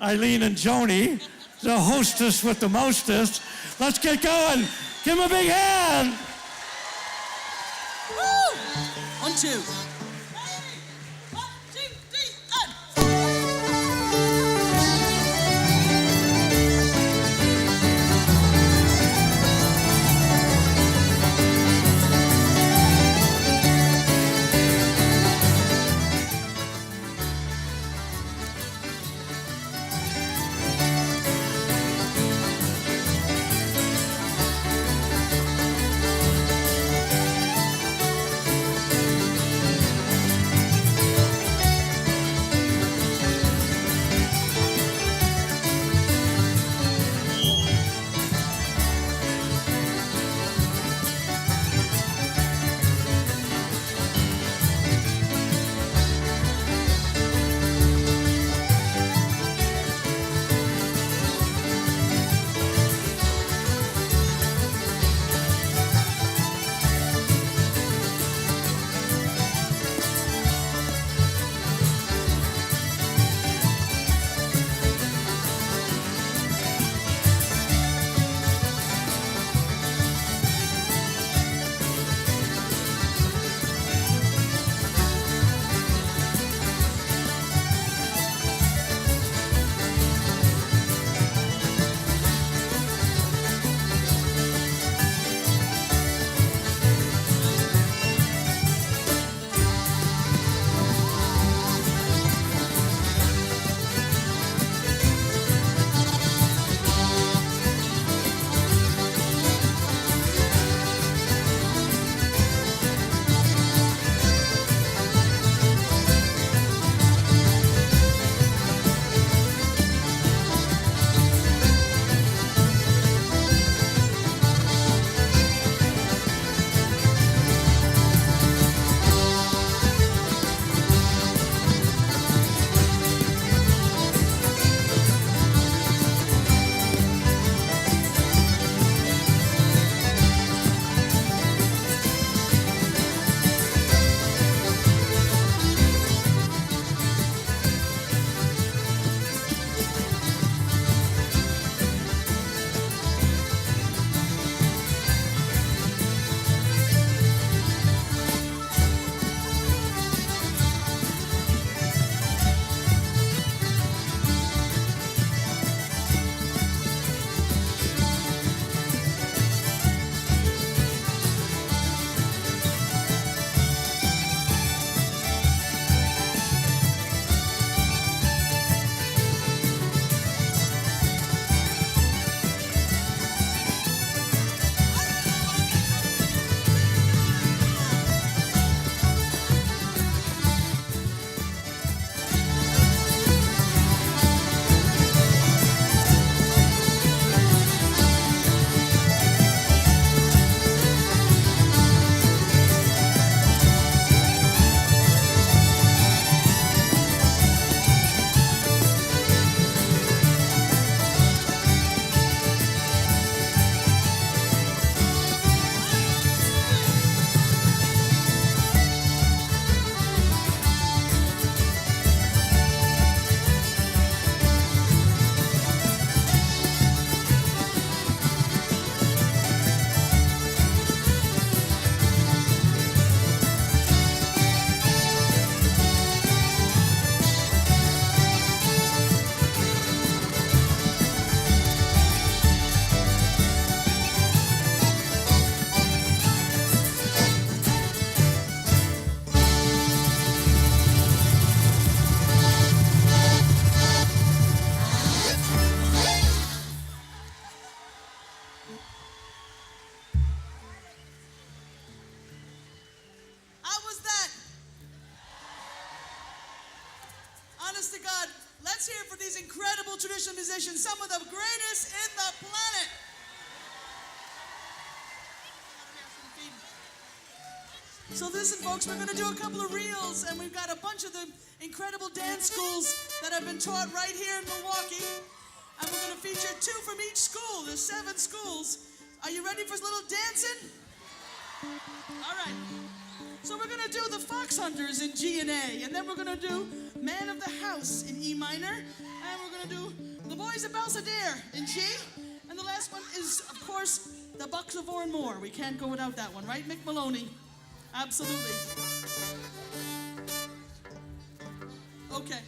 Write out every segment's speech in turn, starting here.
Eileen and Joni, the hostess with the mostest. Let's get going. Give them a big hand. Woo! 1, 2. honest to God, let's hear it for these incredible traditional musicians, some of the greatest in the planet. So listen, folks, we're going to do a couple of reels, and we've got a bunch of the incredible dance schools that have been taught right here in Milwaukee. And we're going to feature 2 from each school. There's 7 schools. Are you ready for a little dancing? All right. So we're gonna do the Fox Hunters in G and A, and then we're gonna do Man of the House in E minor, and we're gonna do The Boys of Balsadare in G, and the last one is, of course, The Bucks of Oranmore. We can't go without that one, right, Mick Maloney? Absolutely. Okay.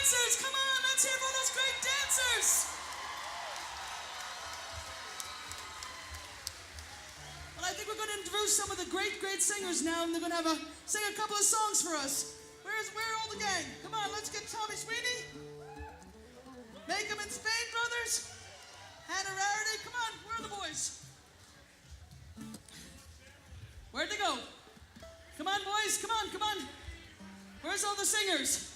dancers. Come on, let's hear for those great dancers. Well, I think we're going to introduce some of the great, great singers now, and they're going to sing a couple of songs for us. Where are all the gang? Come on, let's get Tommy Sweeney. Make 'em in Spain, brothers. Hannah Rarity. Come on, where are the boys? Where'd they go? Come on, boys. Come on, come on. Where's all the singers?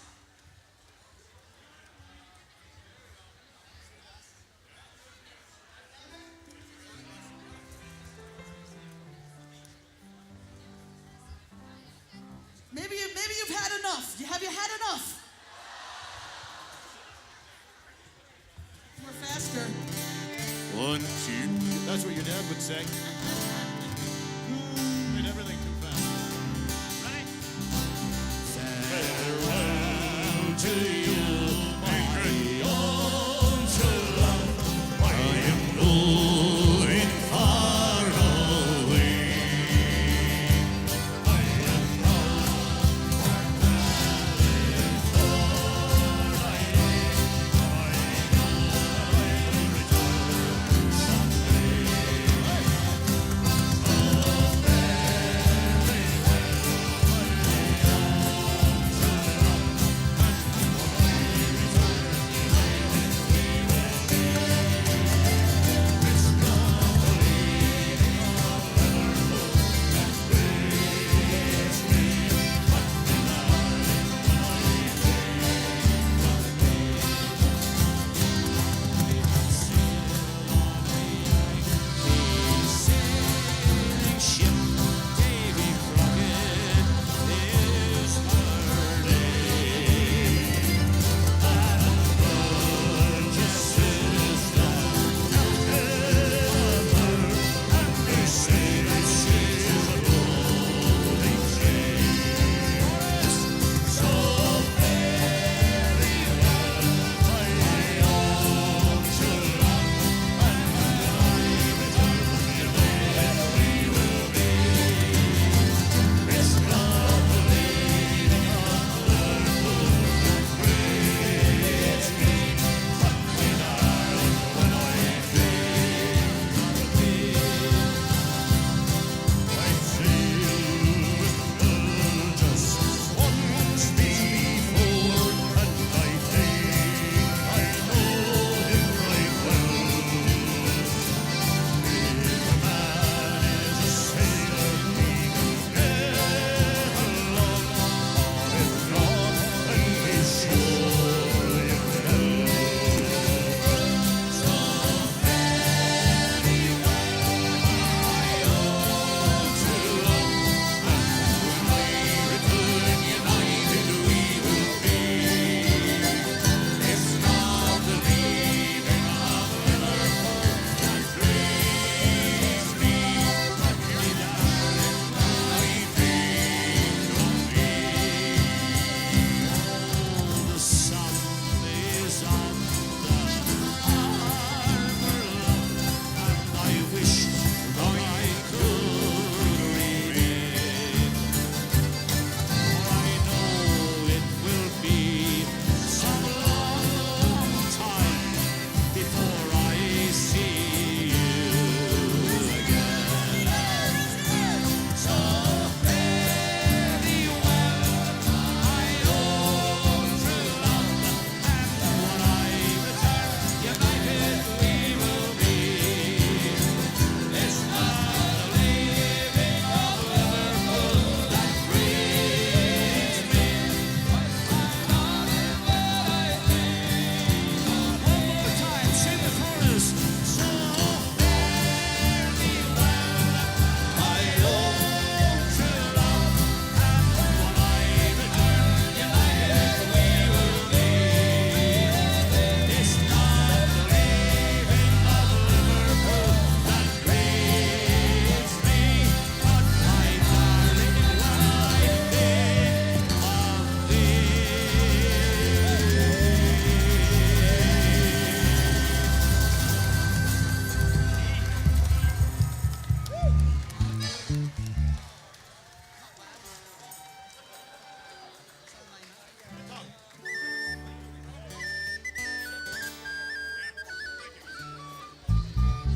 Maybe you've had enough. Have you had enough? More faster. 1, 2. That's what your dad would say. Did everything too fast. Ready? Farewell to you, my own true love. I am going far away. I am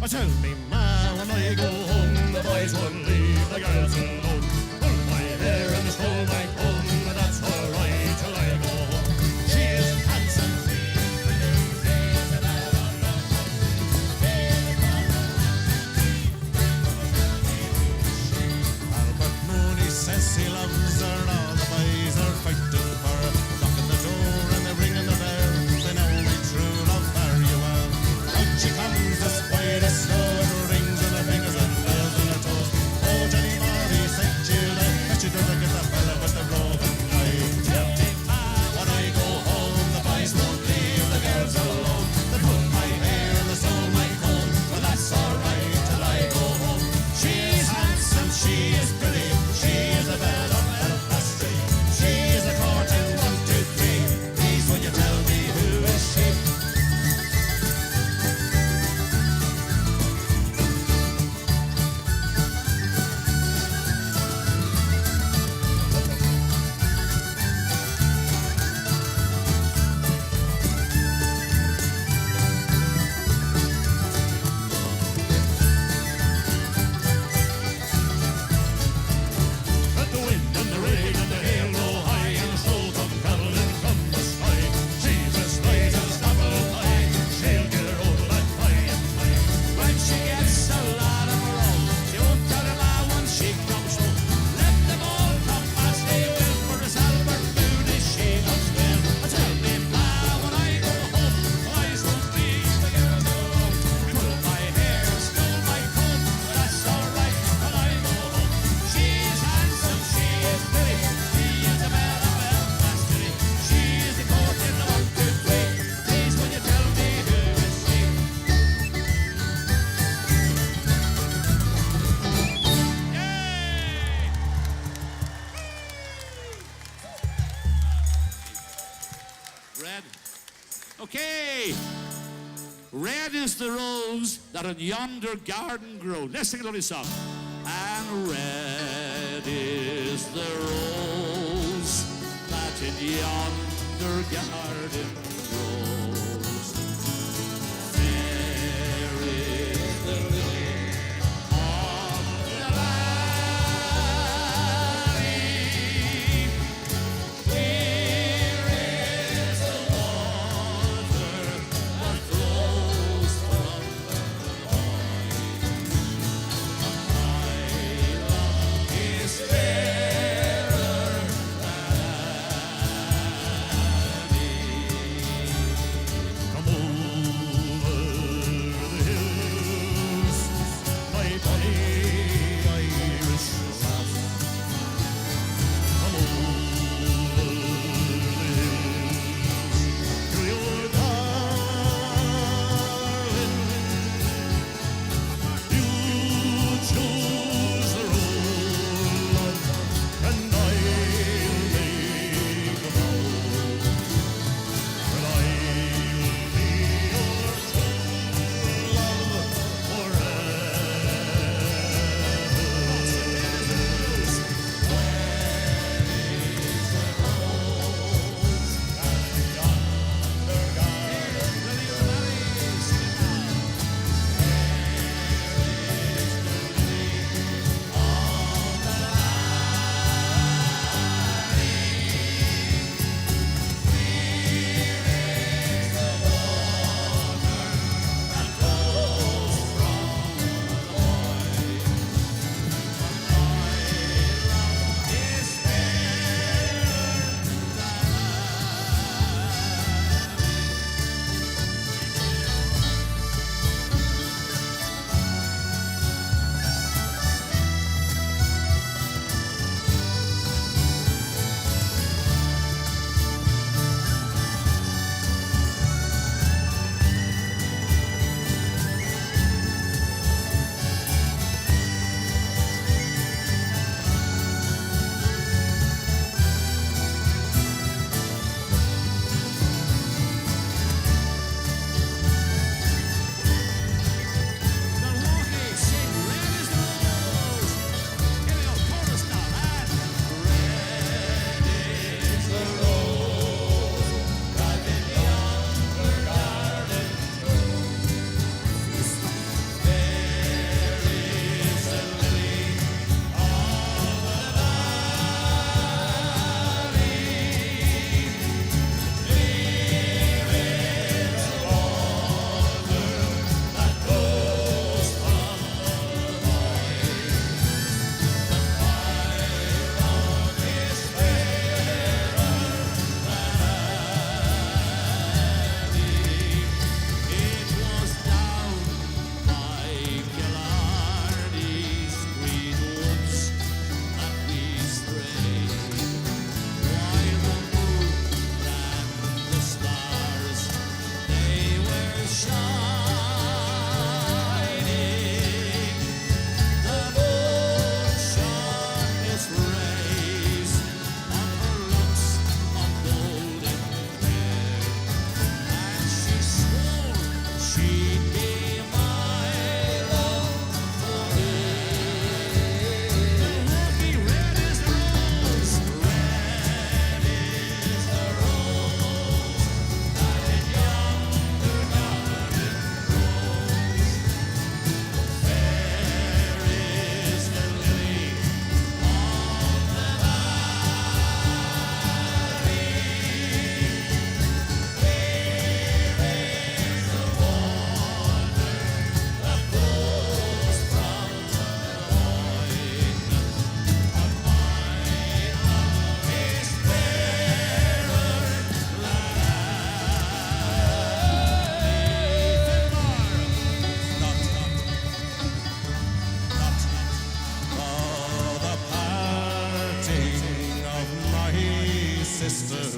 Tell me, ma, when I go home, the boys won't leave the girls alone. Pull my hair and stole my comb, but that's all right till I go home. She is handsome, Albert Mooney says he loves her, and all the boys are fighting for her. Knocking the door and they're ringing the bell. They know me true love very well. Out she comes, the spider slow, and rings on her fingers and bells on her toes. Oh, Johnny Marley said Gilda, that she doesn't get the fella with the roving eye. Tell me, ma, when I go home, the boys won't leave the girls alone. They pull my hair and they stole my comb, but that's all right till I go home. She is handsome, she is pretty, she is the belle of Belfast Street. She is a courting 1, 2, 3. Please, will you tell me who is she? Let the wind and the rain and the hail blow high, and the snow come caroling from the sky. She's as straight as an apple pie, she'll get her old lad by and by. When she gets a lot of her own, she won't tell them all when she comes home. Let them all come as they will, for this Albert Mooney she loves well. Tell me, ma, when I go home, boys won't leave the girls alone. Pull my hair, stole my comb, but that's all right when I go home. She is handsome, she is pretty, she is the belle of Belfast City. She is the court in the 1, 2, 3. Please, will you tell me who is she? Red. Okay. Red is the rose that in yonder garden grows. Let's sing a lovely song. And red is the rose that in yonder garden grows. Fair is the lily of the valley. Clear is the water that flows from the vine. My love is fairer than any.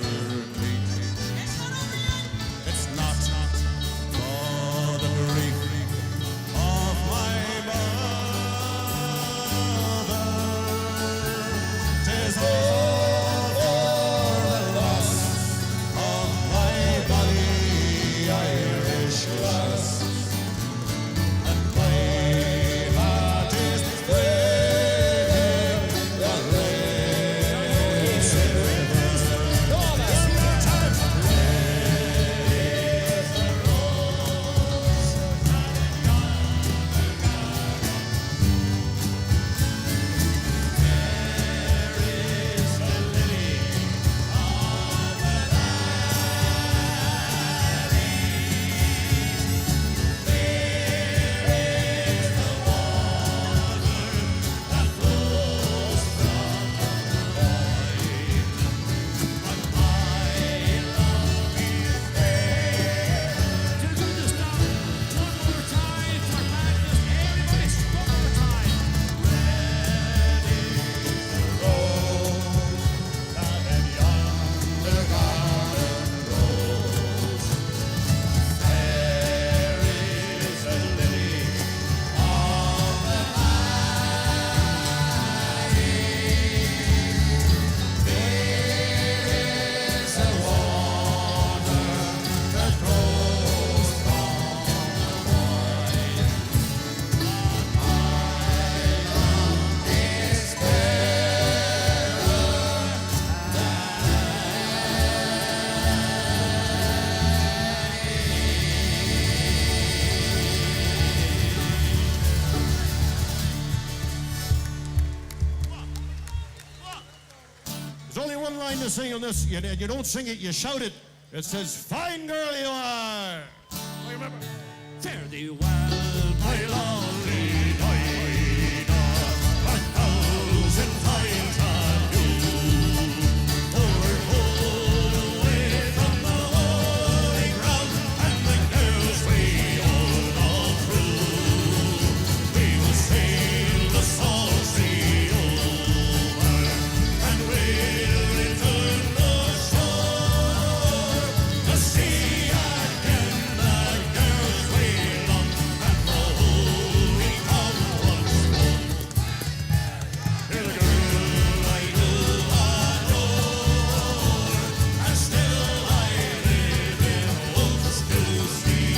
journey. It's not over yet. It's not for the grief of my mother. 'Tis all for the loss of my body, Irish lass. And my heart is breaking the racing rivers. It's my time. There's only one line to sing on this. You don't sing it, you shout it. It says, "Fine girl you are." Remember? Fare thee well, My lovely Dinah, 1,000 times adieu. We're pulled away from the holy ground, and the girls we all through. We will sail the salt sea over, and we'll return the shore to see again the girls we love, and the holy come once more. Hear the girl I do adore, and still I live in hopes to see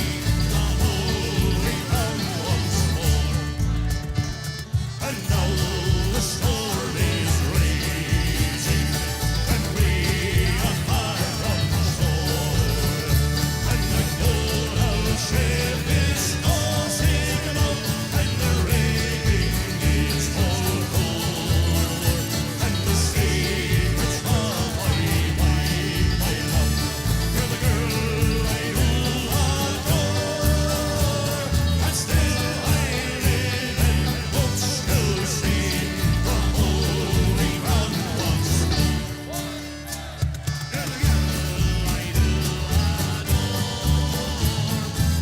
the holy come once more. And now the storm is raging, and we are far from shore, and the good old ship is tossing about, and the rigging is all cold, and the secrets of my love, you're the girl I do adore, and still I live in hopes to see the holy ground once more. You're the girl I do adore,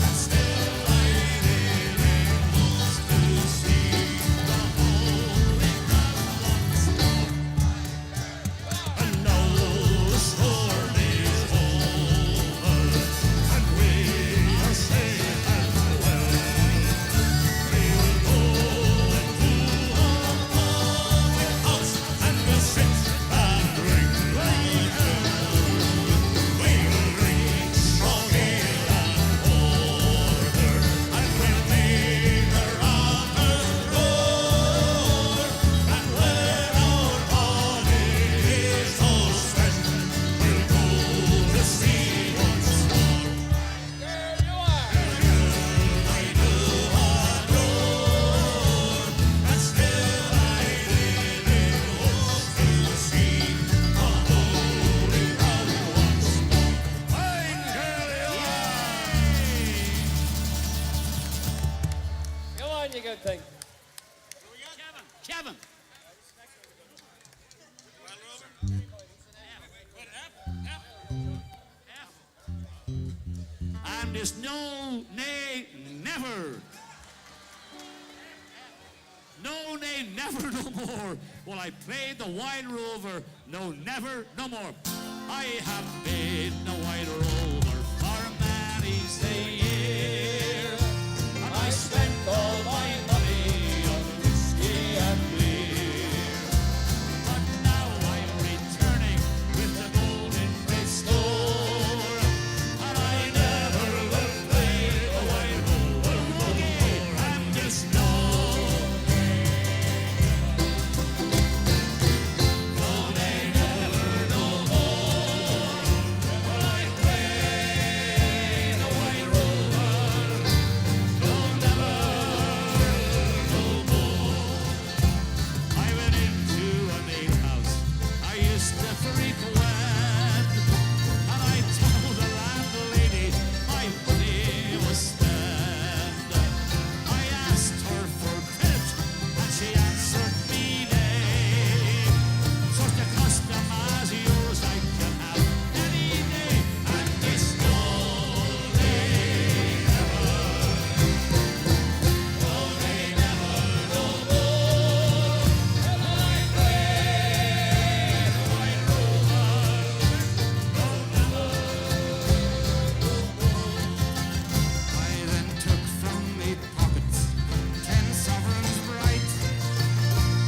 and still I live in hopes to see the holy ground once more. And now the storm is over, and we are safe and well. We will go into a public house, and we'll sit and drink like hell. We will drink strong ale and porter, and we'll make the rafters roar. And when our body is all spent, we'll go to sea once more. there you are. I do adore, and still I live in hopes to see the holy ground once more. Fine girl you Come on, you good thing. Kevin. And there's no, nay, never. No, nay, never, no more. Will I play the Wild Rover? No, never, no more. I have been a white rover for many's the year, and I spent all my money on whiskey and beer. But now I'm returning with the golden red store, and I never will play a white rover again. I'm just I went into a maid house I used to frequent, and I told the landlady my money was spent. I asked her for credit, and she answered me nay. Such a custom as yours I can have any day, and it's no day never, no day never, no more. I pray the white rover, no never, no more. I then took from me pockets 10 sovereigns bright,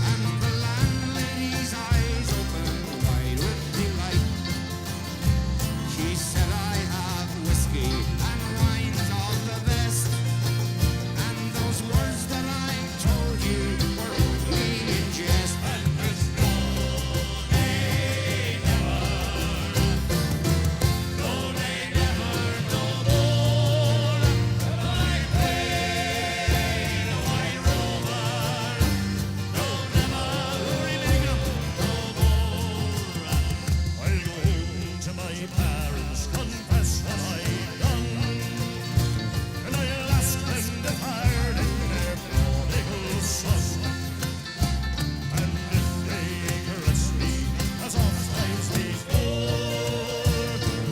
and the landlady's eyes opened wide with delight. She said, I have whiskey and wines of the best, and those words that I told you were only in jest. And there's no day never, no day never, no more. I pray the white rover, no never, no more. I'll go home to my parents, confess what I've done, and I'll ask them to pardon their prodigal son. And if they caress me as oft times before,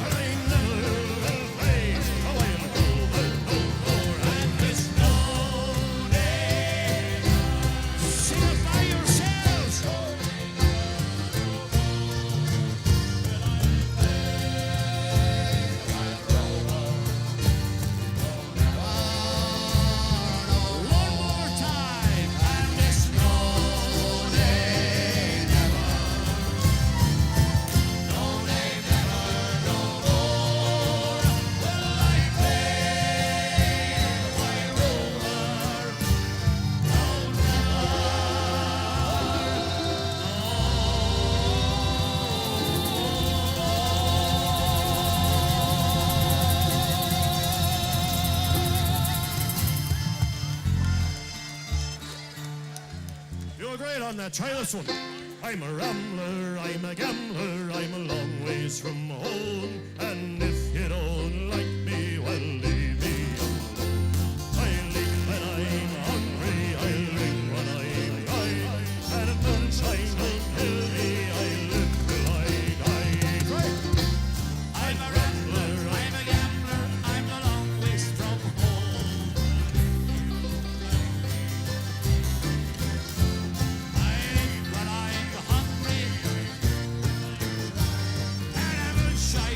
and I never will play a white rover no more. And there's no day. Sing it by yourselves. One more time. And there's no day never. No day never, no more. Will I play the white rover? No, You're great on that. Try this one. I'm a rambler, I'm a gambler, I'm a long ways from home. And if you don't like me, well, leave me alone. I leak when I'm hungry, I drink when I'm high. And if moonshine will kill me, I live till I die. Right. I'm a rambler, I'm a gambler, I'm a long ways from home. I live when I'm hungry, and I'm a shy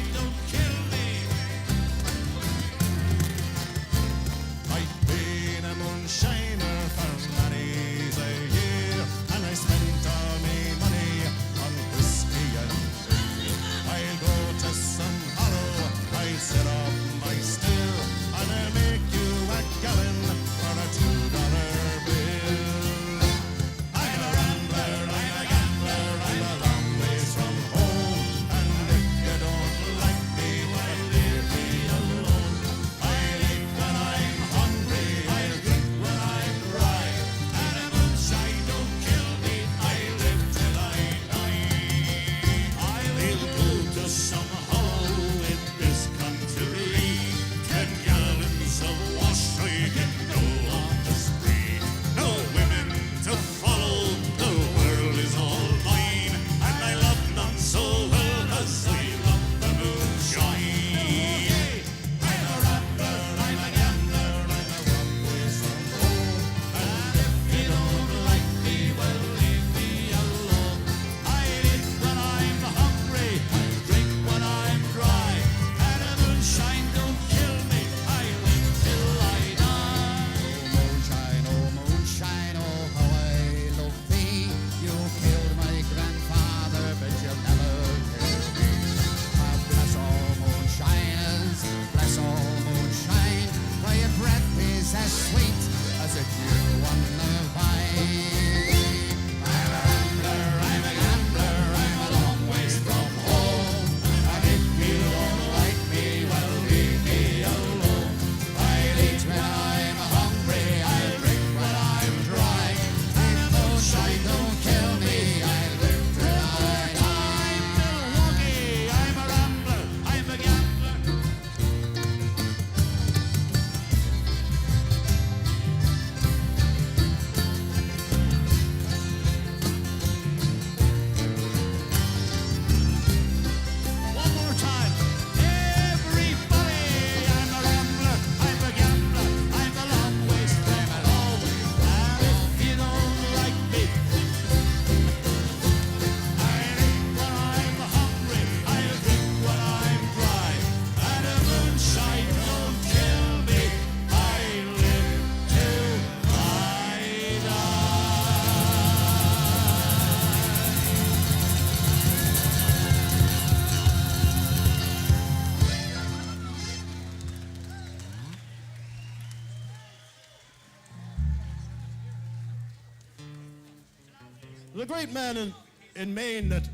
The great man in Maine that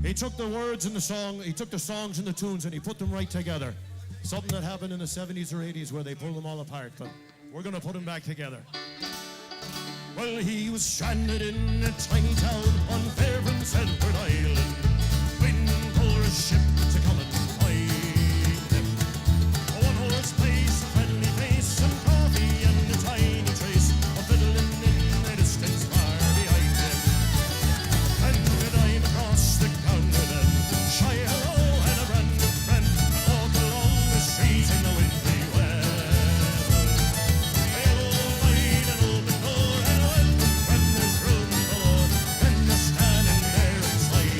he took the words in the song, he took the songs and the tunes and he put them right together. Something that happened in the 70s or 80s where they pulled them all apart, but we're gonna put them back together. Well, he was stranded in a tiny town on fair Prince Edward Island, waiting for a ship to come and find him. A one-horse place, a friendly face, some coffee and a tiny trace of fiddling in the distance far behind him. And a dime across the counter then, shy hello and a brand new friend, walk along the street in the wintry weather. They all find an open door and a welcome friend is room galore, and you're standing there inside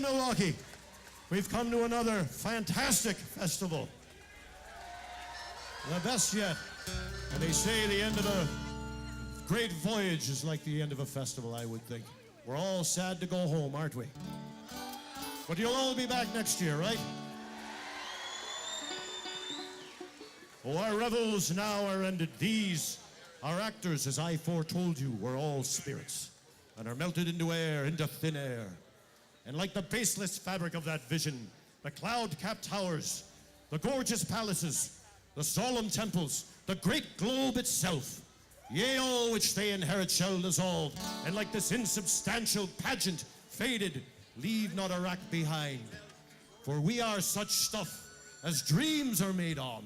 Milwaukee. We've come to another fantastic festival. The best yet. And they say the end of a great voyage is like the end of a festival, I would think. We're all sad to go home, aren't we? But you'll all be back next year, right? Oh, our revels now are ended. These, our actors, as I foretold you, were all spirits, and are melted into air, into thin air. And like the baseless fabric of that vision, the cloud-capped towers, the gorgeous palaces, the solemn temples, the great globe itself, yea, all which they inherit shall dissolve, and like this insubstantial pageant, faded, leave not a rack behind. For we are such stuff as dreams are made on,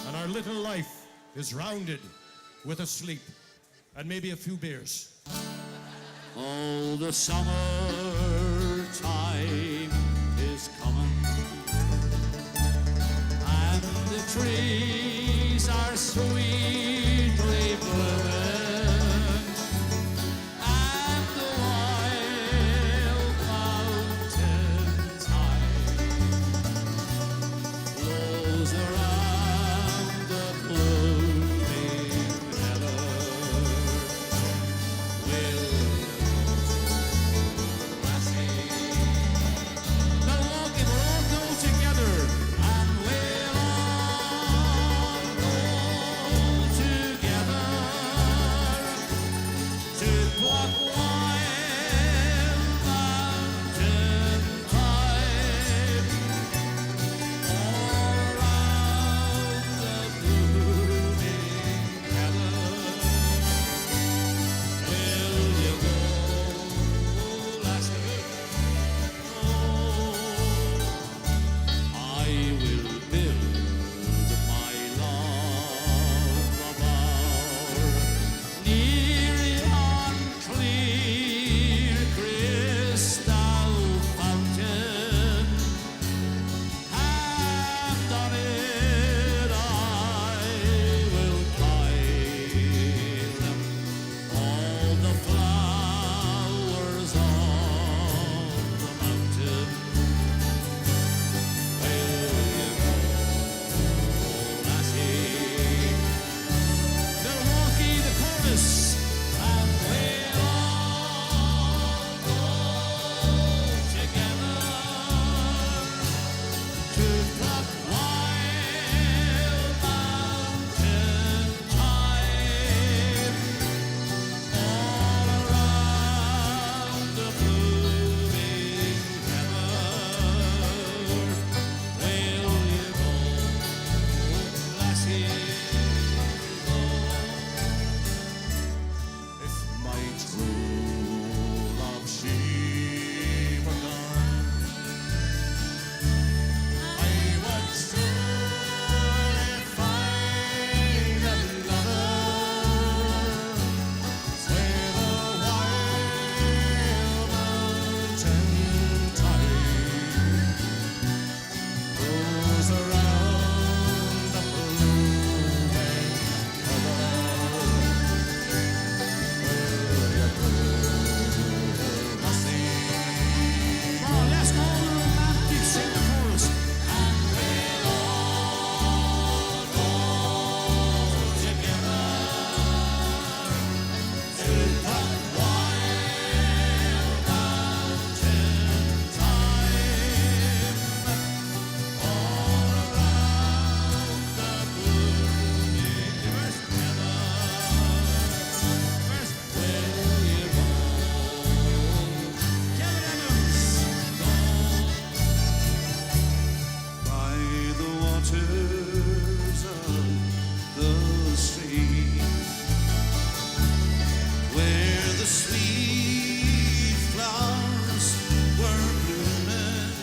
and our little life is rounded with a sleep and maybe a few beers. Oh, the summertime is coming, and the trees are sweetly blooming, and the wild mountain tide blows around the blooming heather. Will Milwaukee, we'll all go together, and we'll all go together to pluck wild mountain thyme all around the blooming heather. Will you go, lassie? I will build my love a bower near yon clear crystal fountain, and on it I will pile all the flowers of the mountain. Will you go, lassie? Milwaukee, the chorus, and we'll all go together to pluck wild mountain thyme all around the blooming heather. Will you go, lassie? Go. If my true love she were gone, I would surely find a lover where the wild mountain tide goes around the blooming heather. Come on, let's go, the romantic, sing the chorus. And we'll all go together to pluck wild mountain thyme all around the blooming heather. Will you go? Kevin Evans, go. By the waters of the sea, where the sweet flowers were blooming,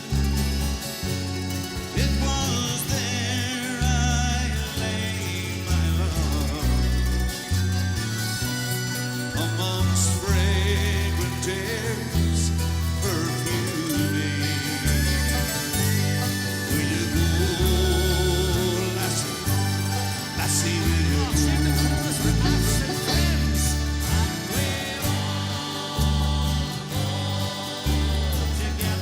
it was there I lay my love amongst fragrant airs perfuming. Will you go, lassie? Lassie, will you Sing the chorus with absent friends, and we'll all go together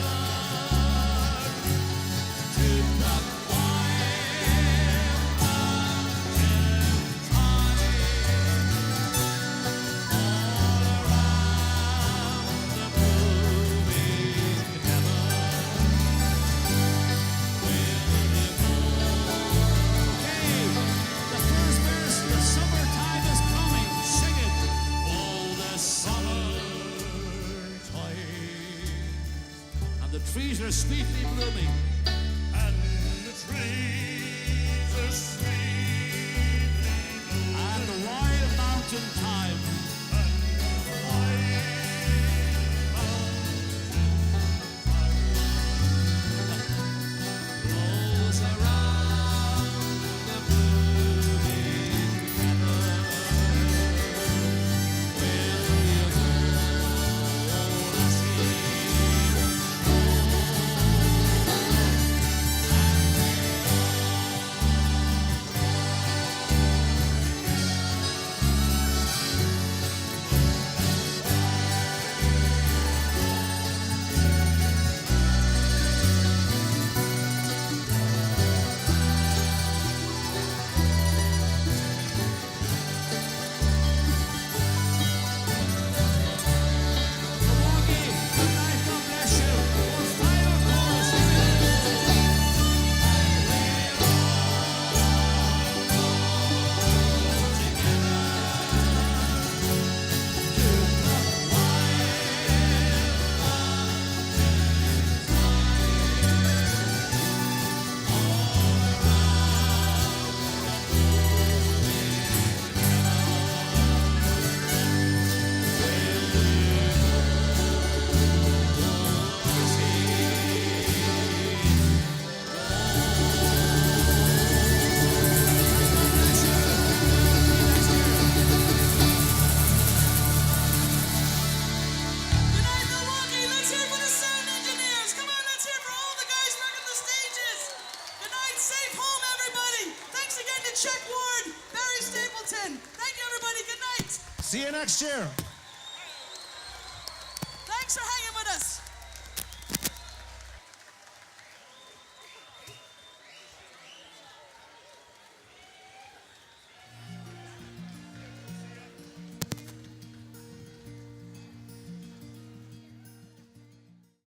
are sweetly blooming. and the trees are sweetly blue, And the wild mountain thyme and the white blows around the blooming heather. Will you go, lassie? Milwaukee, good night, God bless you. Our final chorus is Good night, Milwaukee. Let's hear it for the sound engineers. Come on, let's hear it for all the guys working the stages. Good night. Safe home, everybody. Thanks again to Chuck Ward, Barry Stapleton. Thank you, everybody. Good night. See you next year. Thanks for hanging with us.